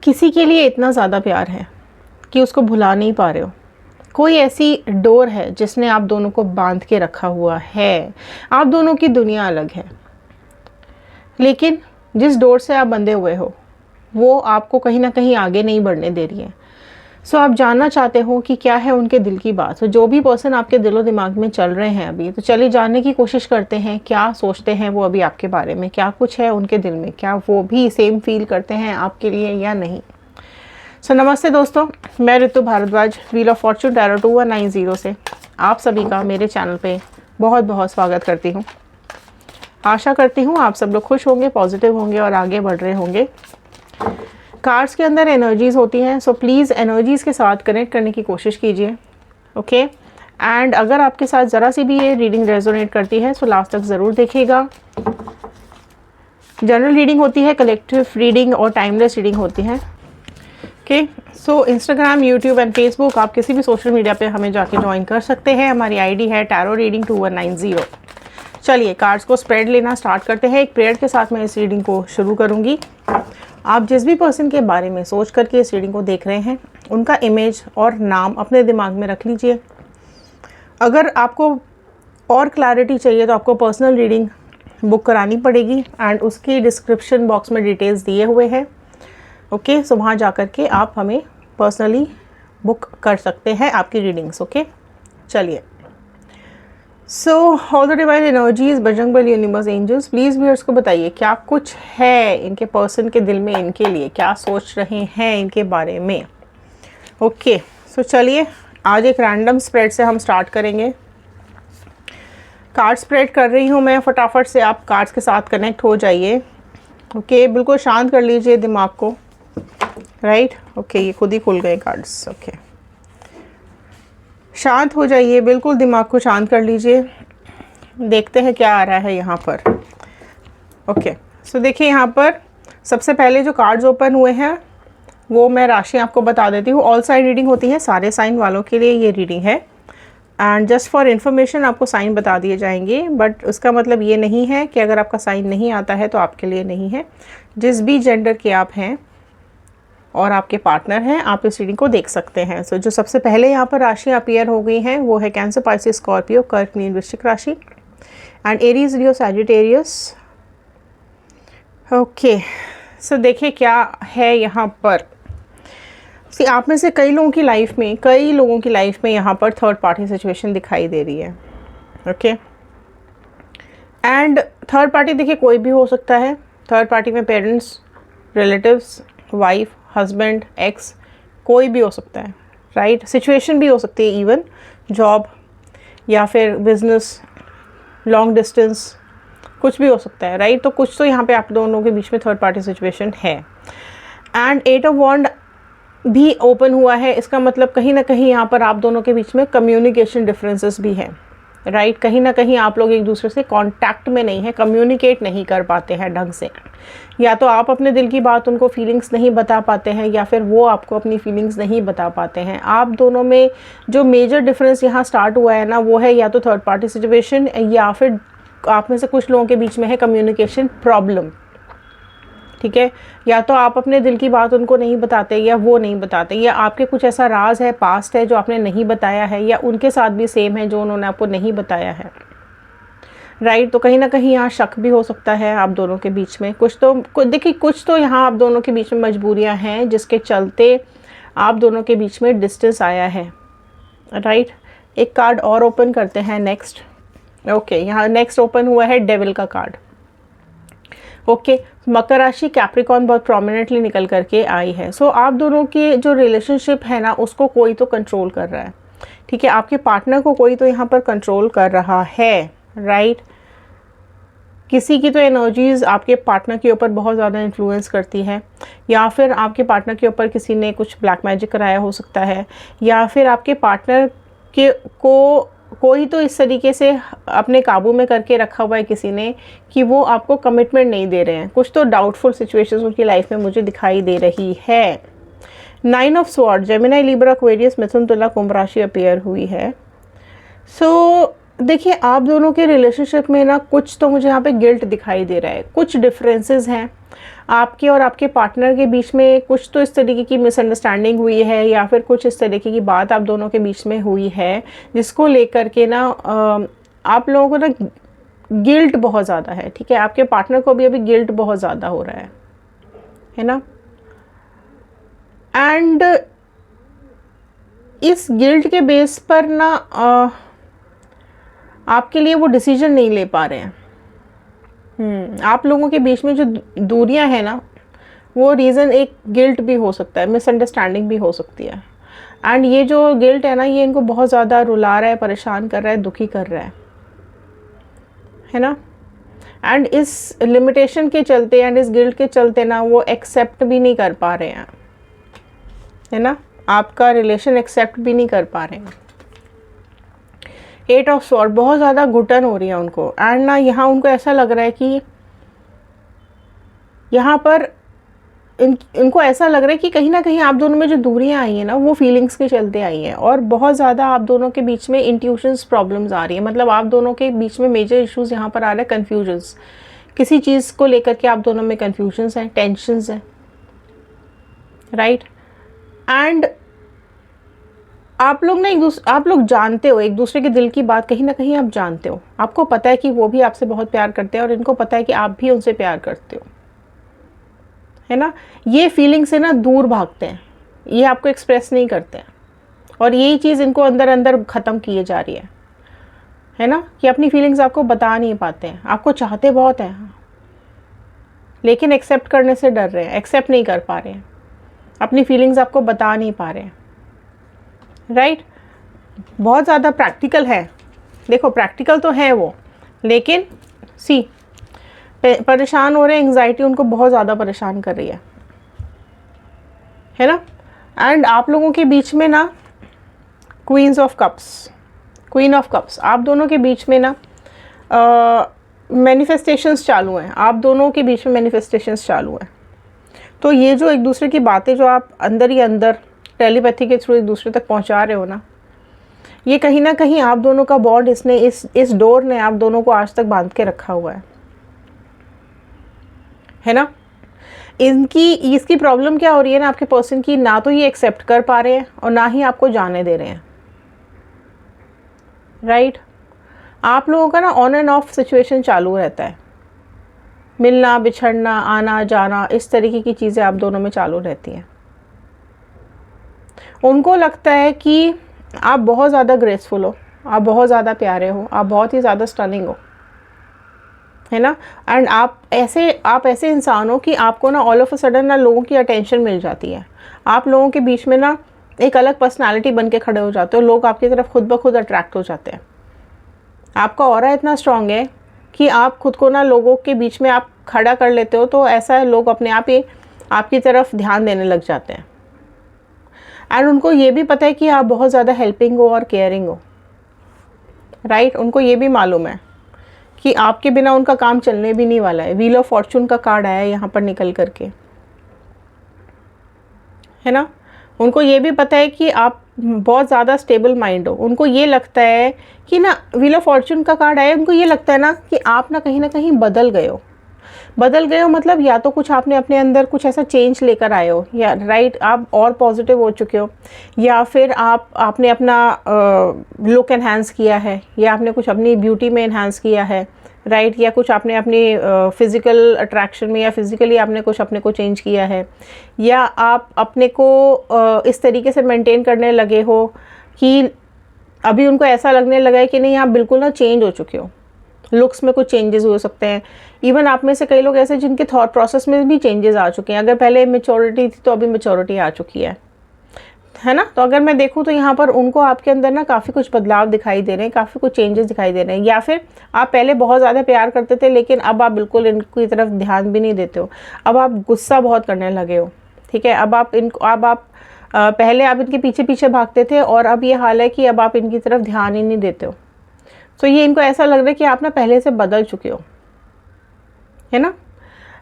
किसी के लिए इतना ज़्यादा प्यार है कि उसको भुला नहीं पा रहे हो। कोई ऐसी डोर है जिसने आप दोनों को बांध के रखा हुआ है। आप दोनों की दुनिया अलग है, लेकिन जिस डोर से आप बंधे हुए हो वो आपको कहीं ना कहीं आगे नहीं बढ़ने दे रही है। सो आप जानना चाहते हो कि क्या है उनके दिल की बात। तो जो भी पर्सन आपके दिलो दिमाग में चल रहे हैं अभी, तो चलिए जानने की कोशिश करते हैं क्या सोचते हैं वो अभी आपके बारे में, क्या कुछ है उनके दिल में, क्या वो भी सेम फील करते हैं आपके लिए या नहीं। सो नमस्ते दोस्तों, मैं Ritu Bhardwaj, wheel of fortune tarot 2190 से आप सभी का मेरे चैनल पे बहुत बहुत स्वागत करती हूँ। आशा करती हूँ आप सब लोग खुश होंगे, पॉजिटिव होंगे और आगे बढ़ रहे होंगे। कार्ड्स के अंदर एनर्जीज़ होती हैं, सो प्लीज़ एनर्जीज़ के साथ कनेक्ट करने की कोशिश कीजिए, ओके। एंड अगर आपके साथ ज़रा सी भी ये रीडिंग रेजोनेट करती है सो लास्ट तक ज़रूर देखिएगा। जनरल रीडिंग होती है, कलेक्टिव रीडिंग और टाइमलेस रीडिंग होती है, okay. So Instagram, YouTube and Facebook, आप किसी भी सोशल मीडिया पे हमें जाके ज्वाइन कर सकते हैं। हमारी आईडी है टैरो रीडिंग 2190। चलिए कार्ड्स को स्प्रेड लेना स्टार्ट करते हैं। एक प्रेयर के साथ मैं इस रीडिंग को शुरू करूँगी। आप जिस भी पर्सन के बारे में सोच करके इस रीडिंग को देख रहे हैं उनका इमेज और नाम अपने दिमाग में रख लीजिए। अगर आपको और क्लैरिटी चाहिए तो आपको पर्सनल रीडिंग बुक करानी पड़ेगी एंड उसकी डिस्क्रिप्शन बॉक्स में डिटेल्स दिए हुए हैं, ओके। सो वहाँ जा कर के आप हमें पर्सनली बुक कर सकते हैं आपकी रीडिंग्स, ओके। चलिए, so all the divine energies, Bajrang Bali, universe, angels, please viewers को बताइए क्या कुछ है इनके पर्सन के दिल में, इनके लिए क्या सोच रहे हैं इनके बारे में, ओके। सो चलिए आज एक रैंडम स्प्रेड से हम स्टार्ट करेंगे। कार्ड स्प्रेड कर रही हूँ मैं, फटाफट से आप कार्ड्स के साथ कनेक्ट हो जाइए, ओके। बिल्कुल शांत कर लीजिए दिमाग को, राइट, ओके। ये खुद ही खुल गए कार्ड्स, ओके। शांत हो जाइए, बिल्कुल दिमाग को शांत कर लीजिए। देखते हैं क्या आ रहा है यहाँ पर, ओके। सो देखिए यहाँ पर सबसे पहले जो कार्ड्स ओपन हुए हैं वो मैं राशि आपको बता देती हूँ। ऑल साइन रीडिंग होती है, सारे साइन वालों के लिए ये रीडिंग है एंड जस्ट फॉर इन्फॉर्मेशन आपको साइन बता दिए जाएंगे, बट उसका मतलब ये नहीं है कि अगर आपका साइन नहीं आता है तो आपके लिए नहीं है। जिस भी जेंडर के आप हैं और आपके पार्टनर हैं आप इस रीडिंग को देख सकते हैं। सो जो सबसे पहले यहाँ पर राशि अपीयर हो गई हैं वो है कैंसर, पाइसेस, स्कॉर्पियो, कर्क, मीन, वृश्चिक राशि and Aries, Leo, Sagittarius, okay. So देखिए क्या है यहाँ पर। सी आप में से कई लोगों की लाइफ में यहाँ पर थर्ड पार्टी सिचुएशन दिखाई दे रही है, ओके। एंड थर्ड पार्टी देखिए कोई भी हो सकता है। थर्ड पार्टी में parents, relatives, wife, husband, x, कोई भी हो सकता है, राइट। सिचुएशन भी हो सकती है, इवन जॉब या फिर बिजनेस, लॉन्ग डिस्टेंस, कुछ भी हो सकता है, राइट। तो कुछ तो यहाँ पे आप दोनों के बीच में थर्ड पार्टी सिचुएशन है। एंड 8 ऑफ वॉन्ड भी ओपन हुआ है, इसका मतलब कहीं ना कहीं यहाँ पर आप दोनों के बीच में कम्युनिकेशन डिफरेंसेस भी हैं, राइट। कहीं ना कहीं आप लोग एक दूसरे से कांटेक्ट में नहीं है, कम्युनिकेट नहीं कर पाते हैं ढंग से। या तो आप अपने दिल की बात उनको फीलिंग्स नहीं बता पाते हैं या फिर वो आपको अपनी फीलिंग्स नहीं बता पाते हैं। आप दोनों में जो मेजर डिफरेंस यहाँ स्टार्ट हुआ है ना वो है या तो थर्ड पार्टी सिचुएशन या फिर आप में से कुछ लोगों के बीच में है कम्युनिकेशन प्रॉब्लम, ठीक है। या तो आप अपने दिल की बात उनको नहीं बताते या वो नहीं बताते, या आपके कुछ ऐसा राज है, पास्ट है जो आपने नहीं बताया है, या उनके साथ भी सेम है जो उन्होंने आपको नहीं बताया है, राइट। तो कहीं ना कहीं यहाँ शक भी हो सकता है आप दोनों के बीच में। देखिए कुछ तो यहाँ आप दोनों के बीच में मजबूरियाँ हैं जिसके चलते आप दोनों के बीच में डिस्टेंस आया है, राइट। एक कार्ड और ओपन करते हैं नेक्स्ट, ओके। यहाँ नेक्स्ट ओपन हुआ है डेविल का कार्ड, ओके। मकर राशि, कैप्रिकॉर्न बहुत प्रोमिनेंटली निकल करके आई है। सो आप दोनों की जो रिलेशनशिप है ना उसको कोई तो कंट्रोल कर रहा है, ठीक है। आपके पार्टनर को कोई तो यहाँ पर कंट्रोल कर रहा है, राइट। किसी की तो एनर्जीज आपके पार्टनर के ऊपर बहुत ज़्यादा इन्फ्लुएंस करती है, या फिर आपके पार्टनर के ऊपर किसी ने कुछ ब्लैक मैजिक कराया हो सकता है, या फिर आपके पार्टनर के को कोई तो इस तरीके से अपने काबू में करके रखा हुआ है किसी ने कि वो आपको कमिटमेंट नहीं दे रहे हैं। कुछ तो डाउटफुल सिचुएशंस उनकी लाइफ में मुझे दिखाई दे रही है। 9 of sword, Gemini, Libra, Aquarius, मिथुन, तुला, कुंभ राशि अपीयर हुई है। सो देखिए आप दोनों के रिलेशनशिप में ना कुछ तो मुझे यहाँ पे गिल्ट दिखाई दे रहा है, कुछ डिफरेंसेस हैं आपके और आपके पार्टनर के बीच में, कुछ तो इस तरीके की मिसअंडरस्टैंडिंग हुई है या फिर कुछ इस तरीके की बात आप दोनों के बीच में हुई है जिसको लेकर के ना आप लोगों को ना गिल्ट बहुत ज़्यादा है। ठीक है, आपके पार्टनर को भी अभी गिल्ट बहुत ज़्यादा हो रहा है ना। एंड इस गिल्ट के बेस पर ना आपके लिए वो डिसीजन नहीं ले पा रहे हैं। आप लोगों के बीच में जो दूरियां हैं ना, वो रीज़न एक गिल्ट भी हो सकता है, मिसअंडरस्टैंडिंग भी हो सकती है। एंड ये जो गिल्ट है ना, ये इनको बहुत ज़्यादा रुला रहा है, परेशान कर रहा है, दुखी कर रहा है ना। एंड इस लिमिटेशन के चलते एंड इस गिल्ट के चलते ना वो एक्सेप्ट भी नहीं कर पा रहे हैं, है ना, आपका रिलेशन एक्सेप्ट भी नहीं कर पा रहे हैं। 8 ऑफ स्वॉर्ड, बहुत ज़्यादा घुटन हो रही है उनको। एंड ना यहाँ उनको ऐसा लग रहा है कि यहाँ पर इनको ऐसा लग रहा है कि कहीं ना कहीं आप दोनों में जो दूरियां आई हैं ना, वो फीलिंग्स के चलते आई हैं और बहुत ज़्यादा आप दोनों के बीच में इंट्यूशंस प्रॉब्लम्स आ रही है। मतलब आप दोनों के बीच में मेजर इश्यूज यहाँ पर आ रहे हैं, कन्फ्यूजन्स, किसी चीज़ को लेकर के आप दोनों में कन्फ्यूजन्स हैं, टेंशन्स हैं, राइट। एंड आप लोग ना आप लोग जानते हो एक दूसरे के दिल की बात, कहीं ना कहीं आप जानते हो, आपको पता है कि वो भी आपसे बहुत प्यार करते हैं और इनको पता है कि आप भी उनसे प्यार करते हो, है ना। ये फीलिंग से ना दूर भागते हैं, ये आपको एक्सप्रेस नहीं करते हैं और यही चीज़ इनको अंदर अंदर ख़त्म किए जा रही है ना, कि अपनी फीलिंग्स आपको बता नहीं पाते हैं। आपको चाहते बहुत हैं लेकिन एक्सेप्ट करने से डर रहे हैं, एक्सेप्ट नहीं कर पा रहे हैं, अपनी फीलिंग्स आपको बता नहीं पा रहे हैं, राइट। बहुत ज़्यादा प्रैक्टिकल है, देखो प्रैक्टिकल तो है वो, लेकिन परेशान हो रहे हैं, एंग्जाइटी उनको बहुत ज़्यादा परेशान कर रही है ना। एंड आप लोगों के बीच में ना क्वीन ऑफ कप्स, आप दोनों के बीच में ना मैनिफेस्टेशंस चालू हैं, आप दोनों के बीच में मैनिफेस्टेशंस चालू हैं। तो ये जो एक दूसरे की बातें जो आप अंदर ही अंदर टेलीपैथी के थ्रू एक दूसरे तक पहुंचा रहे हो ना, ये कहीं ना कहीं आप दोनों का बॉन्ड इस डोर ने आप दोनों को आज तक बांध के रखा हुआ है ना। इसकी प्रॉब्लम क्या हो रही है ना आपके पर्सन की, ना तो ये एक्सेप्ट कर पा रहे हैं और ना ही आपको जाने दे रहे हैं, राइट। आप लोगों का ना ऑन एंड ऑफ सिचुएशन चालू रहता है, मिलना बिछड़ना आना जाना, इस तरीके की चीज़ें आप दोनों में चालू रहती हैं। उनको लगता है कि आप बहुत ज़्यादा ग्रेसफुल हो, आप बहुत ज़्यादा प्यारे हो, आप बहुत ही ज़्यादा स्टनिंग हो, है ना। एंड आप ऐसे इंसान हो कि आपको ना ऑल ऑफ अ सडन ना लोगों की अटेंशन मिल जाती है, आप लोगों के बीच में ना एक अलग पर्सनालिटी बन के खड़े हो जाते हो, लोग आपकी तरफ खुद ब खुद अट्रैक्ट हो जाते हैं। आपका ऑरा इतना स्ट्रांग है कि आप खुद को ना लोगों के बीच में आप खड़ा कर लेते हो, तो ऐसा है लोग अपने आप ही आपकी तरफ ध्यान देने लग जाते हैं। एंड उनको ये भी पता है कि आप बहुत ज़्यादा हेल्पिंग हो और केयरिंग हो, राइट। उनको ये भी मालूम है कि आपके बिना उनका काम चलने भी नहीं वाला है। व्हील ऑफ फॉर्चून का कार्ड आया है यहाँ पर निकल करके, है ना। उनको ये भी पता है कि आप बहुत ज़्यादा स्टेबल माइंड हो। उनको ये लगता है कि ना व्हील ऑफ फॉर्चून का कार्ड आया, उनको ये लगता है ना कि आप ना कहीं बदल गए हो। मतलब या तो कुछ आपने अपने अंदर कुछ ऐसा चेंज लेकर आए हो, या राइट आप और पॉजिटिव हो चुके हो, या फिर आपने अपना लुक एनहांस किया है, या आपने कुछ अपनी ब्यूटी में एनहांस किया है, राइट, या कुछ आपने अपनी फिज़िकल अट्रैक्शन में या फिज़िकली आपने कुछ अपने को चेंज किया है, या आप अपने को इस तरीके से मेंटेन करने लगे हो कि अभी उनको ऐसा लगने लगा है कि नहीं आप बिल्कुल ना चेंज हो चुके हो। लुक्स में कुछ चेंजेस हो सकते हैं। इवन आप में से कई लोग ऐसे जिनके थॉट प्रोसेस में भी चेंजेस आ चुके हैं। अगर पहले मैच्योरिटी थी तो अभी मैच्योरिटी आ चुकी है ना। तो अगर मैं देखूँ तो यहाँ पर उनको आपके अंदर ना काफ़ी कुछ बदलाव दिखाई दे रहे हैं, काफ़ी कुछ चेंजेस दिखाई दे रहे हैं। या फिर आप पहले बहुत ज़्यादा प्यार करते थे लेकिन अब आप बिल्कुल इनकी तरफ ध्यान भी नहीं देते हो। अब आप गुस्सा बहुत करने लगे हो, ठीक है। अब आप पहले आप इनके पीछे पीछे भागते थे और अब ये हाल है कि अब आप इनकी तरफ ध्यान ही नहीं देते हो। तो ये इनको ऐसा लग रहा है कि आप ना पहले से बदल चुके हो, है ना।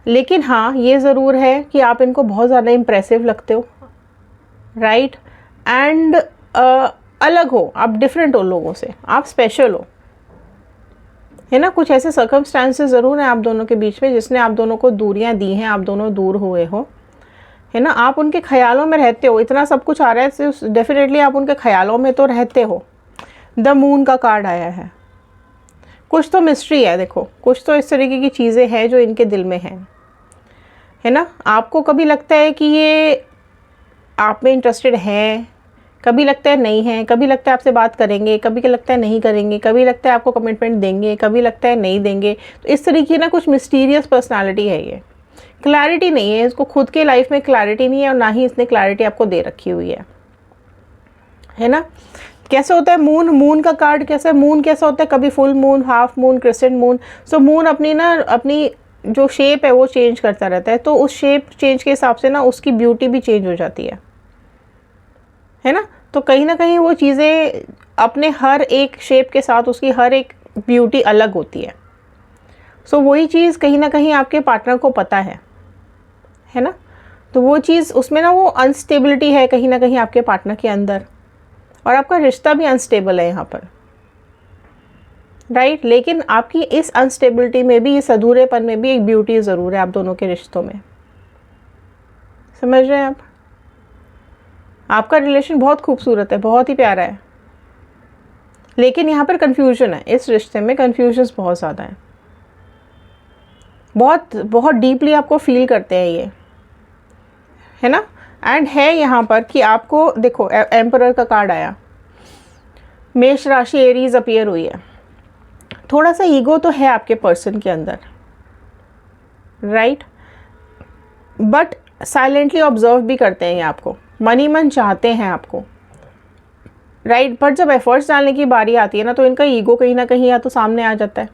लेकिन हाँ ये ज़रूर है कि आप इनको बहुत ज़्यादा इम्प्रेसिव लगते हो, राइट। एंड अलग हो, आप डिफरेंट हो लोगों से, आप स्पेशल हो, है ना। कुछ ऐसे सर्कमस्टांसेस ज़रूर हैं आप दोनों के बीच में जिसने आप दोनों को दूरियां दी हैं, आप दोनों दूर हुए हो, है ना। आप उनके ख्यालों में रहते हो, इतना सब कुछ आ रहा है तो डेफिनेटली आप उनके ख्यालों में तो रहते हो। द मून का कार्ड आया है, कुछ तो मिस्ट्री है, देखो कुछ तो इस तरीके की चीज़ें हैं जो इनके दिल में हैं, है ना। आपको कभी लगता है कि ये आप में इंटरेस्टेड हैं, कभी लगता है नहीं है, कभी लगता है आपसे बात करेंगे, कभी लगता है नहीं करेंगे, कभी लगता है आपको कमिटमेंट देंगे, कभी लगता है नहीं देंगे। तो इस तरीके ना कुछ मिस्टीरियस पर्सनालिटी है ये, क्लैरिटी नहीं है इसको, खुद के लाइफ में क्लैरिटी नहीं है और ना ही इसने क्लैरिटी आपको दे रखी हुई है ना। कैसे होता है मून, मून का कार्ड कैसा है, मून कैसा होता है, कभी full moon, half moon, crescent moon. So moon अपनी जो शेप है वो चेंज करता रहता है, तो उस शेप चेंज के हिसाब से ना उसकी ब्यूटी भी चेंज हो जाती है ना। तो कहीं ना कहीं वो चीज़ें अपने हर एक शेप के साथ उसकी हर एक ब्यूटी अलग होती है। सो वही चीज़ कहीं ना कहीं आपके पार्टनर को पता है ना। तो वो चीज़ उसमें ना वो अनस्टेबिलिटी है कहीं ना कहीं आपके पार्टनर के अंदर, और आपका रिश्ता भी अनस्टेबल है यहाँ पर, राइट। लेकिन आपकी इस अनस्टेबिलिटी में भी, इस अधूरेपन में भी एक ब्यूटी ज़रूर है आप दोनों के रिश्तों में, समझ रहे हैं आप। आपका रिलेशन बहुत खूबसूरत है, बहुत ही प्यारा है, लेकिन यहाँ पर कन्फ्यूजन है, इस रिश्ते में कन्फ्यूजन्स बहुत ज़्यादा है, बहुत बहुत डीपली आपको फील करते हैं ये, है ना। एंड है यहाँ पर कि आपको देखो एम्परर का कार्ड आया, मेष राशि एरीज अपीयर हुई है, थोड़ा सा ईगो तो है आपके पर्सन के अंदर, राइट। बट साइलेंटली ऑब्जर्व भी करते हैं ये आपको, मन ही मन चाहते हैं आपको, राइट। बट जब एफर्ट्स डालने की बारी आती है ना तो इनका ईगो कहीं ना कहीं या तो सामने आ जाता है,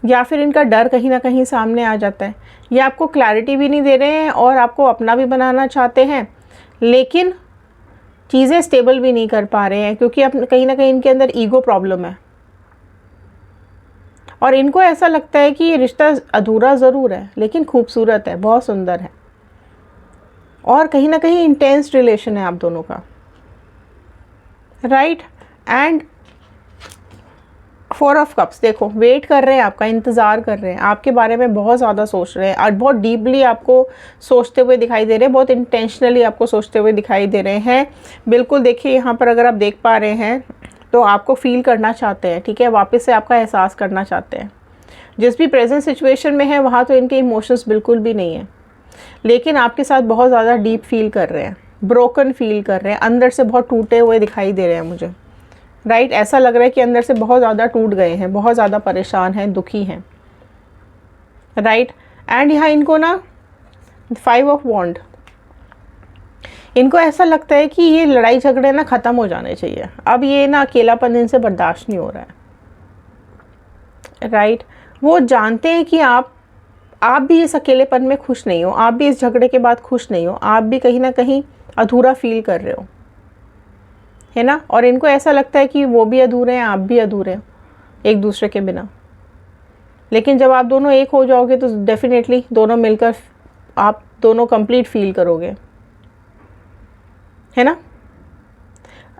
या फिर इनका डर कहीं ना कहीं सामने आ जाता है। ये आपको क्लैरिटी भी नहीं दे रहे हैं और आपको अपना भी बनाना चाहते हैं, लेकिन चीज़ें स्टेबल भी नहीं कर पा रहे हैं क्योंकि अब कहीं ना कहीं इनके अंदर ईगो प्रॉब्लम है, और इनको ऐसा लगता है कि ये रिश्ता अधूरा ज़रूर है लेकिन खूबसूरत है, बहुत सुंदर है, और कहीं ना कहीं इंटेंस रिलेशन है आप दोनों का, राइट। एंड 4 ऑफ कप्स, देखो वेट कर रहे हैं, आपका इंतज़ार कर रहे हैं, आपके बारे में बहुत ज़्यादा सोच रहे हैं और बहुत डीपली आपको सोचते हुए दिखाई दे रहे हैं, बहुत इंटेंशनली आपको सोचते हुए दिखाई दे रहे हैं। बिल्कुल देखिए यहाँ पर अगर आप देख पा रहे हैं तो आपको फील करना चाहते हैं, ठीक है, वापस से आपका एहसास करना चाहते हैं। जिस भी प्रेजेंट सिचुएशन में है वहाँ तो इनके इमोशंस बिल्कुल भी नहीं है, लेकिन आपके साथ बहुत ज़्यादा डीप फील कर रहे हैं, ब्रोकन फील कर रहे हैं, अंदर से बहुत टूटे हुए दिखाई दे रहे हैं मुझे, राइट। ऐसा लग रहा है कि अंदर से बहुत ज़्यादा टूट गए हैं, बहुत ज़्यादा परेशान हैं, दुखी हैं, राइट। एंड यहाँ इनको ना 5 ऑफ वॉन्ड, इनको ऐसा लगता है कि ये लड़ाई झगड़े ना ख़त्म हो जाने चाहिए, अब ये ना अकेलापन इनसे बर्दाश्त नहीं हो रहा है, राइट। वो जानते हैं कि आप भी इस अकेलेपन में खुश नहीं हो, आप भी इस झगड़े के बाद खुश नहीं हो, आप भी कहीं ना कहीं अधूरा फील कर रहे हो, है ना। और इनको ऐसा लगता है कि वो भी अधूरे हैं, आप भी अधूरे हैं एक दूसरे के बिना। लेकिन जब आप दोनों एक हो जाओगे तो डेफिनेटली दोनों मिलकर आप दोनों कंप्लीट फील करोगे, है ना।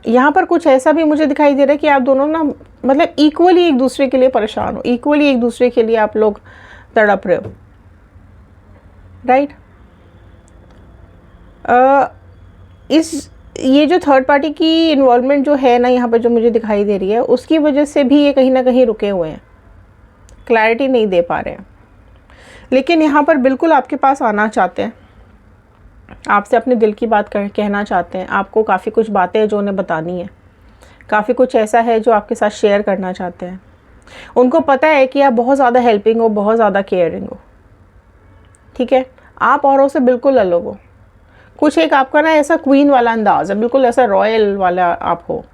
यहाँ पर कुछ ऐसा भी मुझे दिखाई दे रहा है कि आप दोनों ना मतलब इक्वली एक दूसरे के लिए परेशान हो, इक्वली एक दूसरे के लिए आप लोग तड़प रहे हो, राइट। ये जो थर्ड पार्टी की इन्वॉल्वमेंट जो है ना यहाँ पर जो मुझे दिखाई दे रही है, उसकी वजह से भी ये कहीं ना कहीं रुके हुए हैं, क्लैरिटी नहीं दे पा रहे हैं, लेकिन यहाँ पर बिल्कुल आपके पास आना चाहते हैं, आपसे अपने दिल की बात कहना चाहते हैं। आपको काफ़ी कुछ बातें हैं जो उन्हें बतानी है, काफ़ी कुछ ऐसा है जो आपके साथ शेयर करना चाहते हैं। उनको पता है कि आप बहुत ज़्यादा हेल्पिंग हो, बहुत ज़्यादा केयरिंग हो, ठीक है, आप औरों से बिल्कुल अलग हो। कुछ एक आपका ना ऐसा क्वीन वाला अंदाज है, बिल्कुल ऐसा रॉयल वाला आप हो,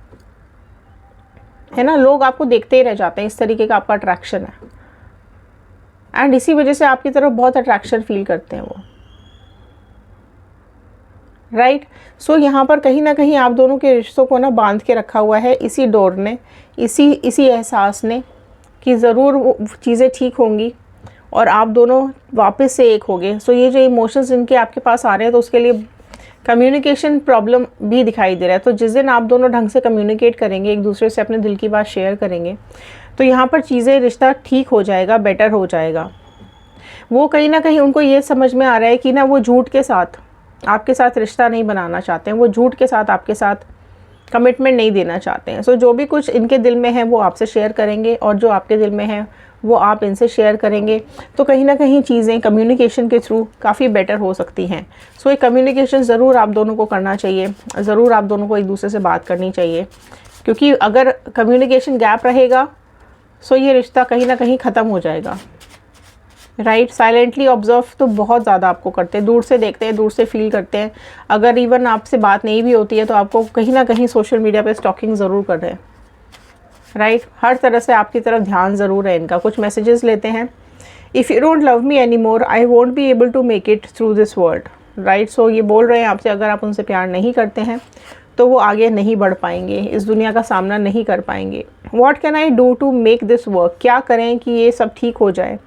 है ना। लोग आपको देखते ही रह जाते हैं, इस तरीके का आपका अट्रैक्शन है, एंड इसी वजह से आपकी तरफ बहुत अट्रैक्शन फील करते हैं वो, राइट। सो यहाँ पर कहीं ना कहीं आप दोनों के रिश्तों को ना बांध के रखा हुआ है इसी डोर ने, इसी एहसास ने कि ज़रूर वो चीज़ें ठीक होंगी और आप दोनों वापस से एक होगे। सो ये जो इमोशंस इनके आपके पास आ रहे हैं तो उसके लिए कम्युनिकेशन प्रॉब्लम भी दिखाई दे रहा है। तो जिस दिन आप दोनों ढंग से कम्युनिकेट करेंगे, एक दूसरे से अपने दिल की बात शेयर करेंगे, तो यहाँ पर चीज़ें, रिश्ता ठीक हो जाएगा, बेटर हो जाएगा। वो कहीं ना कहीं उनको ये समझ में आ रहा है कि ना वो झूठ के साथ आपके साथ रिश्ता नहीं बनाना चाहते हैं, वो झूठ के साथ आपके साथ कमिटमेंट नहीं देना चाहते हैं। सो जो भी कुछ इनके दिल में है वो आपसे शेयर करेंगे, और जो आपके दिल में है वो आप इनसे शेयर करेंगे। तो कहीं ना कहीं चीज़ें कम्युनिकेशन के थ्रू काफ़ी बेटर हो सकती हैं। सो ये कम्युनिकेशन ज़रूर आप दोनों को करना चाहिए, ज़रूर आप दोनों को एक दूसरे से बात करनी चाहिए, क्योंकि अगर कम्युनिकेशन गैप रहेगा सो ये रिश्ता कहीं ना कहीं ख़त्म हो जाएगा। राइट, साइलेंटली ऑब्जर्व तो बहुत ज़्यादा आपको करते हैं, दूर से देखते हैं, दूर से फील करते हैं। अगर इवन आपसे बात नहीं भी होती है तो आपको कहीं ना कहीं सोशल मीडिया पे स्टॉकिंग ज़रूर कर रहे हैं। राइट, हर तरह से आपकी तरफ ध्यान ज़रूर है इनका। कुछ मैसेजेस लेते हैं। If you don't love me any more I won't be able to make it through this world. Right, so ये बोल रहे हैं आपसे, अगर आप उनसे प्यार नहीं करते हैं तो वो आगे नहीं बढ़ पाएंगे, इस दुनिया का सामना नहीं कर पाएंगे। What can I do to make this work, क्या करें कि ये सब ठीक हो जाए,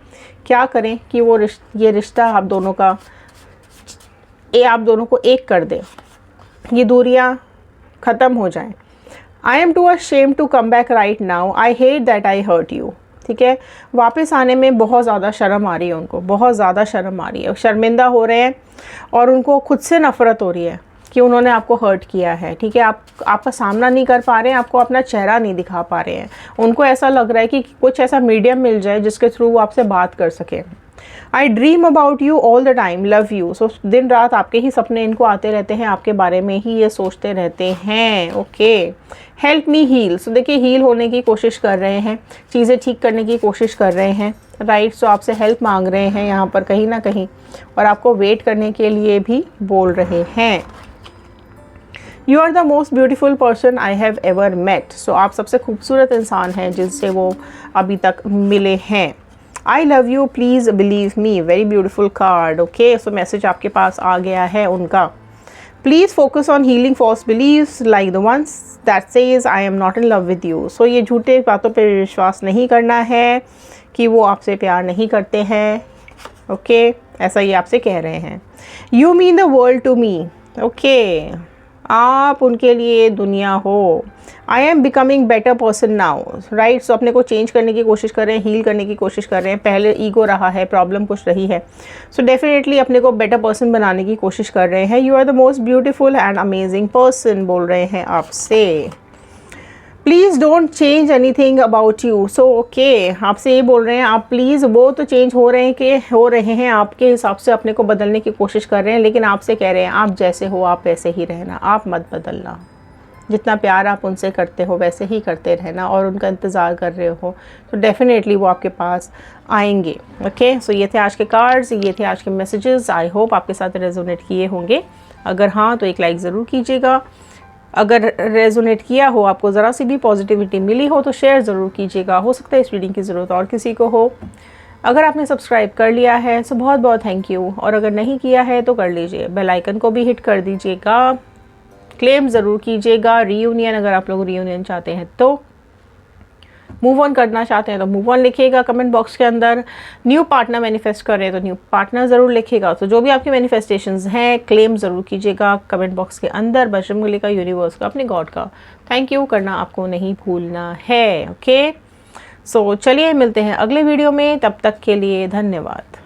क्या करें कि वो ये रिश्ता आप दोनों को एक कर दे, ये दूरियां ख़त्म हो जाएं। I am too ashamed to come back right now, I hate that I hurt you. ठीक है, वापस आने में बहुत ज़्यादा शर्म आ रही है उनको, बहुत ज़्यादा शर्म आ रही है, शर्मिंदा हो रहे हैं और उनको खुद से नफ़रत हो रही है कि उन्होंने आपको हर्ट किया है। ठीक है, आपका सामना नहीं कर पा रहे हैं, आपको अपना चेहरा नहीं दिखा पा रहे हैं। उनको ऐसा लग रहा है कि कुछ ऐसा मीडियम मिल जाए जिसके थ्रू वो आपसे बात कर सके। I dream about you all the time, love you. So दिन रात आपके ही सपने इनको आते रहते हैं, आपके बारे में ही ये सोचते रहते हैं। Okay, help me heal. So देखिए, हील होने की कोशिश कर रहे हैं, चीज़ें ठीक करने की कोशिश कर रहे हैं। राइट, सो आपसे हेल्प मांग रहे हैं यहाँ पर कहीं ना कहीं, और आपको वेट करने के लिए भी बोल रहे हैं। You are the most beautiful person I have ever met. So आप सबसे खूबसूरत इंसान हैं जिनसे वो अभी तक मिले हैं। I love you please believe me, very beautiful card. Okay, so message आपके पास आ गया है उनका। Please focus on healing false believes like the ones that says I am not in love with you. So ये झूठे बातों पर विश्वास नहीं करना है कि वो आपसे प्यार नहीं करते हैं। ओके, ऐसा ये आपसे कह रहे हैं। You mean the world to me. Okay, आप उनके लिए दुनिया हो। I am becoming better person now. Right, so अपने को चेंज करने की कोशिश कर रहे हैं, हील करने की कोशिश कर रहे हैं। पहले ईगो रहा है, प्रॉब्लम कुछ रही है, सो डेफिनेटली अपने को बेटर पर्सन बनाने की कोशिश कर रहे हैं। You are the most beautiful and amazing person बोल रहे हैं आपसे। Please don't change anything about you. So okay, आपसे ये बोल रहे हैं आप प्लीज़, वो तो चेंज हो रहे हैं आपके हिसाब से अपने को बदलने की कोशिश कर रहे हैं, लेकिन आपसे कह रहे हैं आप जैसे हो आप वैसे ही रहना, आप मत बदलना। जितना प्यार आप उनसे करते हो वैसे ही करते रहना, और उनका इंतज़ार कर रहे हो तो डेफिनेटली वो आपके पास आएंगे। ओके, सो ये थे आज के कार्ड्स, ये थे आज के मैसेजेस। आई होप आपके साथ रेजोनेट किए होंगे। अगर हाँ तो एक लाइक ज़रूर कीजिएगा। अगर रेजोनेट किया हो, आपको ज़रा सी भी पॉजिटिविटी मिली हो तो शेयर ज़रूर कीजिएगा। हो सकता है इस रीडिंग की ज़रूरत और किसी को हो। अगर आपने सब्सक्राइब कर लिया है तो बहुत बहुत थैंक यू, और अगर नहीं किया है तो कर लीजिए। बेल आइकन को भी हिट कर दीजिएगा। क्लेम ज़रूर कीजिएगा रीयूनियन, अगर आप लोग रीयूनियन चाहते हैं तो। मूव ऑन करना चाहते हैं तो मूव ऑन लिखिएगा कमेंट बॉक्स के अंदर। न्यू पार्टनर मैनिफेस्ट कर रहे हैं तो न्यू पार्टनर ज़रूर लिखिएगा। तो जो भी आपकी मैनिफेस्टेशंस हैं क्लेम ज़रूर कीजिएगा कमेंट बॉक्स के अंदर, बजरंगबली का, यूनिवर्स का, अपने गॉड का थैंक यू करना आपको नहीं भूलना है। ओके, सो चलिए मिलते हैं अगले वीडियो में, तब तक के लिए धन्यवाद।